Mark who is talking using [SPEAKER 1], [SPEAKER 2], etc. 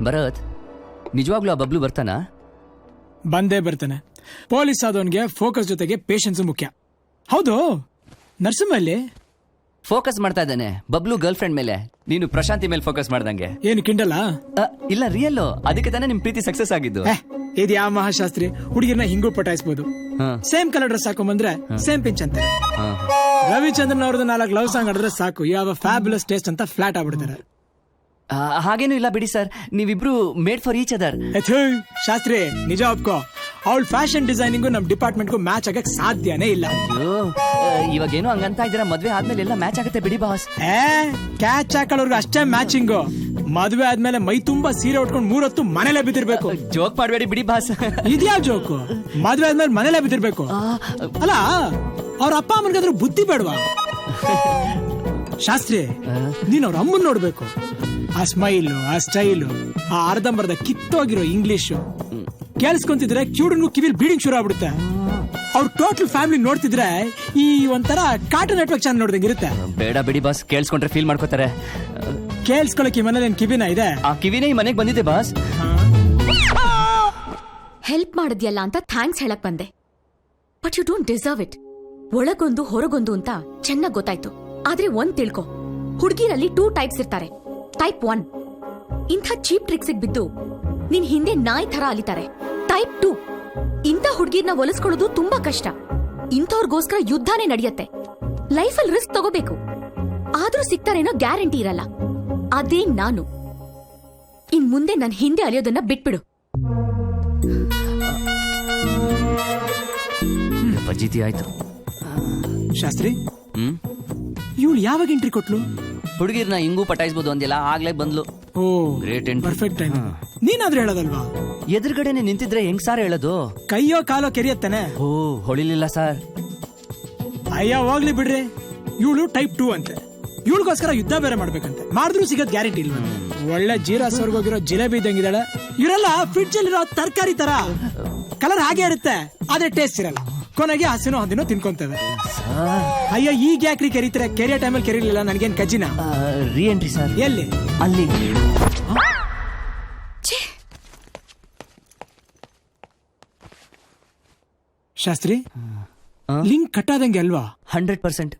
[SPEAKER 1] ಭರತ್, ನಿಜವಾಗ್ಲೂ ಆ ಬಬ್ಲು ಬರ್ತಾನಾ?
[SPEAKER 2] ಬಂದೇ ಬರ್ತಾನೆ. ಪೊಲೀಸ್ ಆದವನ್ಗೆ ಫೋಕಸ್ ಜೊತೆಗೆ ಪೇಷನ್ಸ್ ಮುಖ್ಯ. ಹೌದು, ನರಸಿಂಹಲ್ಲಿ
[SPEAKER 1] ಫೋಕಸ್ ಮಾಡ್ತಾ ಇದ್ದಾನೆ ಬಬ್ಲು ಗರ್ಲ್ ಫ್ರೆಂಡ್ ಮೇಲೆ. ನೀನು ಪ್ರಶಾಂತಿ ಮೇಲೆ ಫೋಕಸ್ ಮಾಡ್ದಂಗೆ.
[SPEAKER 2] ಏನು ಕಿಂಡಲ್ಲ?
[SPEAKER 1] ಇಲ್ಲ, ರಿಯಲ್. ಅದಕ್ಕೆ ತಾನೇ ನಿಮ್ ಪ್ರೀತಿ ಸಕ್ಸಸ್ ಆಗಿದ್ದು.
[SPEAKER 2] ಇದು ಯಾವ ಮಹಾಶಾಸ್ತ್ರಿ ಹುಡುಗಿರ್ನ ಹಿಂಗೂ ಪಟಾಯಿಸಬಹುದು. ಸೇಮ್ ಕಲರ್ ಡ್ರೆಸ್ ಹಾಕೊಂಡ್ ಸೇಮ್ ಪಿಂಚ್ ಅಂತ. ರವಿಚಂದ್ರನ್ ಅವ್ರದ್ದು 4 ಲವ್ ಸಾಂಗ್ ಆಡಿದ್ರೆ ಸಾಕು, ಯಾವ ಫ್ಯಾಬ್ಯುಲಸ್ ಟೇಸ್ಟ್ ಅಂತ ಫ್ಲಾಟ್ ಆಗ್ಬಿಡ್ತಾರೆ.
[SPEAKER 1] ಹಾಗೇನು ಇಲ್ಲ ಬಿಡಿ ಸರ್, ನೀವಿಬ್ರು made for each other.
[SPEAKER 2] Shastri ನಿಜ ಒಪ್ಕೋ, ಅವಳ ಫ್ಯಾಷನ್ ಡಿಸೈನಿಂಗು ನಮ್ ಡಿಪಾರ್ಟ್ಮೆಂಟ್ಗೂ ಮ್ಯಾಚ್ ಆಗಕ್ ಸಾಧ್ಯನೇ ಇಲ್ಲ.
[SPEAKER 1] ಇವಾಗೇನು ಹಂಗಂತ ಇದ್ದೀರಾ, ಮದ್ವೆ ಆದ್ಮೇಲೆ ಎಲ್ಲ ಮ್ಯಾಚ್ ಆಗುತ್ತೆ ಬಿಡಿ ಬಾಸ್.
[SPEAKER 2] ಕ್ಯಾಚ್ ಹಾಕೊಳ್ಳೋರ್ಗು ಅಷ್ಟೇ ಮ್ಯಾಚಿಂಗು. ಮದ್ವೆ ಆದ್ಮೇಲೆ ಮೈ ತುಂಬಾ ಸೀರೆ ಉಟ್ಕೊಂಡು 3 ಹೊತ್ತು ಮನೇಲೆ ಬಿದ್ದಿರ್ಬೇಕು.
[SPEAKER 1] ಜೋಕ್ ಮಾಡ್ಬೇಡಿ ಬಿಡಿ ಬಾಸ್.
[SPEAKER 2] ಇದ್ಯಾವ ಜೋಕು? ಮದ್ವೆ ಆದ್ಮೇಲೆ ಮನೇಲೆ ಬಿದ್ದಿರ್ಬೇಕು. ಅಲ್ಲ, ಅವ್ರ ಅಪ್ಪ ಅಮ್ಮನ್ಗಾದ್ರೂ ಬುದ್ಧಿ ಬೇಡವಾ? ಶಾಸ್ತ್ರಿ, ನೀನ್ ಅವ್ರ ಅಮ್ಮನ್ ನೋಡ್ಬೇಕು. ಆ ಸ್ಮೈಲು, ಆ ಸ್ಟೈಲು, ಆ ಅರ್ಧಂಬರ್ಧ ಕಿತ್ತೋಗಿರೋ ಇಂಗ್ಲಿಷು ಕೇಳಿಸ್ಕೊಂತಿದ್ರೆ ಕ್ಯೂಡನ್ಗೂ ಕಿವಿಲ್ ಬೀಡಿಂಗ್ ಶುರು ಆಗ್ಬಿಡುತ್ತೆ. ಅವ್ರ ಟೋಟಲ್ ಫ್ಯಾಮಿಲಿ ನೋಡ್ತಿದ್ರೆ ಈ ಒಂಥರ ಕಾರ್ಟೂನ್ ನೆಟ್ವರ್ಕ್ ಚಾನಲ್ ನೋಡ್ದಂಗೆ ಇರುತ್ತೆ.
[SPEAKER 1] ಬೇಡ ಬಿಡಿ ಬಾಸ್, ಕೇಳಿಸ್ಕೊಂಡ್ರೆ ಫೀಲ್ ಮಾಡ್ಕೋತಾರೆ.
[SPEAKER 2] ಕೇಳಿಸ್ಕೊಳಕ್ ಈ ಮನೇಲಿ ಕಿವಿನ ಇದೆ.
[SPEAKER 1] ಆ ಕಿವಿನೇ ಈ ಮನೆಗೆ ಬಂದಿದೆ ಬಾಸ್.
[SPEAKER 3] ಹೆಲ್ಪ್ ಮಾಡಿದ್ಯಲ್ಲ ಅಂತ ಥ್ಯಾಂಕ್ಸ್ ಹೇಳಕ್ ಬಂದೆ, but you don't deserve it. ಒಳಗೊಂದು ಹೊರಗೊಂದು ಅಂತ ಚೆನ್ನಾಗ್ ಗೊತ್ತಾಯ್ತು. ಆದ್ರೆ ಒಂದ್ ತಿಳ್ಕೊ, ಹುಡುಗಿರಲ್ಲಿ 2 ಟೈಪ್ಸ್ ಇರ್ತಾರೆ. ಟೈಪ್ 1 ಇಂಥ ಚೀಪ್ ಟ್ರಿಕ್ಸ್ ಬಿದ್ದು ನಿನ್ ಹಿಂದೆ ನಾಯಿ ತರ ಅಲಿತಾರೆ. ಟೈಪ್ 2 ಇಂಥ ಹುಡುಗಿರ್ನ ಒಲಿಸ್ಕೊಳ್ಳೋದು ತುಂಬಾ ಕಷ್ಟ. ಇಂಥವ್ರಿಗೋಸ್ಕರ ಯುದ್ಧನೇ ನಡೆಯುತ್ತೆ. ಲೈಫಲ್ಲಿ ರಿಸ್ಕ್ ತಗೋಬೇಕು, ಆದ್ರೂ ಸಿಗ್ತಾರೇನೋ ಗ್ಯಾರಂಟಿ ಇರಲ್ಲ. ಅದೇ ನಾನು. ಇನ್ ಮುಂದೆ ನನ್ ಹಿಂದೆ ಅಲಿಯೋದನ್ನ ಬಿಟ್ಬಿಡು.
[SPEAKER 1] ಪಜಿತಿ ಆಯ್ತು.
[SPEAKER 2] ಶಾಸ್ತ್ರಿ, ಇವಳು ಯಾವಾಗ ಎಂಟ್ರಿ ಕೊಟ್ಲು?
[SPEAKER 1] ಹುಡುಗಿರ್ನ ಹಿಂಗೂ ಪಟಾಯಿಸಬಹುದು ಅಂದಿಲ್ಲ, ಆಗ್ಲೇ ಬಂದ್ಲು.
[SPEAKER 2] Oh,
[SPEAKER 1] great.
[SPEAKER 2] Perfect time. ನೀನಾದ್ರೂ ಹೇಳೋದಲ್ವಾ?
[SPEAKER 1] ಎದುರುಗಡೆನೆ ನಿಂತಿದ್ರೆ ಹೆಂಗ್ ಸಾರ್ ಹೇಳೋದು?
[SPEAKER 2] ಕೈಯೋ ಕಾಲೋ ಕೆರಿಯತ್ತಾನೆ.
[SPEAKER 1] ಓ, ಹೊಳಿಲಿಲ್ಲ ಸರ್.
[SPEAKER 2] ಅಯ್ಯ ಹೋಗ್ಲಿ ಬಿಡ್ರಿ. ಇವಳು ಟೈಪ್ 2 ಅಂತೆ. ಇವಳಿಗೋಸ್ಕರ ಯುದ್ಧ ಬೇರೆ ಮಾಡ್ಬೇಕಂತೆ. ಮಾಡಿದ್ರು ಸಿಗೋದ್ ಗ್ಯಾರಂಟಿ ಇಲ್ವ? ಒಳ್ಳೆ ಜೀರಾ ಸ್ವರ್ಗೋಗಿರೋ ಜಿಲೇಬಿ ಇದ್ದಂಗಿದ್ದಾಳೆ. ಇವರೆಲ್ಲ ಫ್ರಿಡ್ಜ್ ಅಲ್ಲಿರೋ ತರಕಾರಿ ತರ. ಕಲರ್ ಹಾಗೆ ಇರುತ್ತೆ, ಆದ್ರೆ ಟೇಸ್ಟ್ ಇರಲ್ಲ. ಕೊನೆಗೆ ಹಸಿನೋ ಹಂದಿನೋ ತಿನ್ಕೊಂತವೆ. ಅಯ್ಯೋ, ಈಗ ಯಾಕ್ರಿ ಕೆರಿತಾರೆ? ಕೆರಿಯೋ ಟೈಮಲ್ಲಿ ಕೆರಿಲಿಲ್ಲ. ನನ್ಗೇನ್ ಕಜಿನ?
[SPEAKER 1] ರೀ ಎಂಟ್ರಿ ಸರ್.
[SPEAKER 2] ಎಲ್ಲಿ?
[SPEAKER 1] ಅಲ್ಲಿ.
[SPEAKER 2] ಶಾಸ್ತ್ರಿ, ಲಿಂಕ್ ಕಟ್ಟಾದಂಗೆ ಅಲ್ವಾ?
[SPEAKER 1] 100%.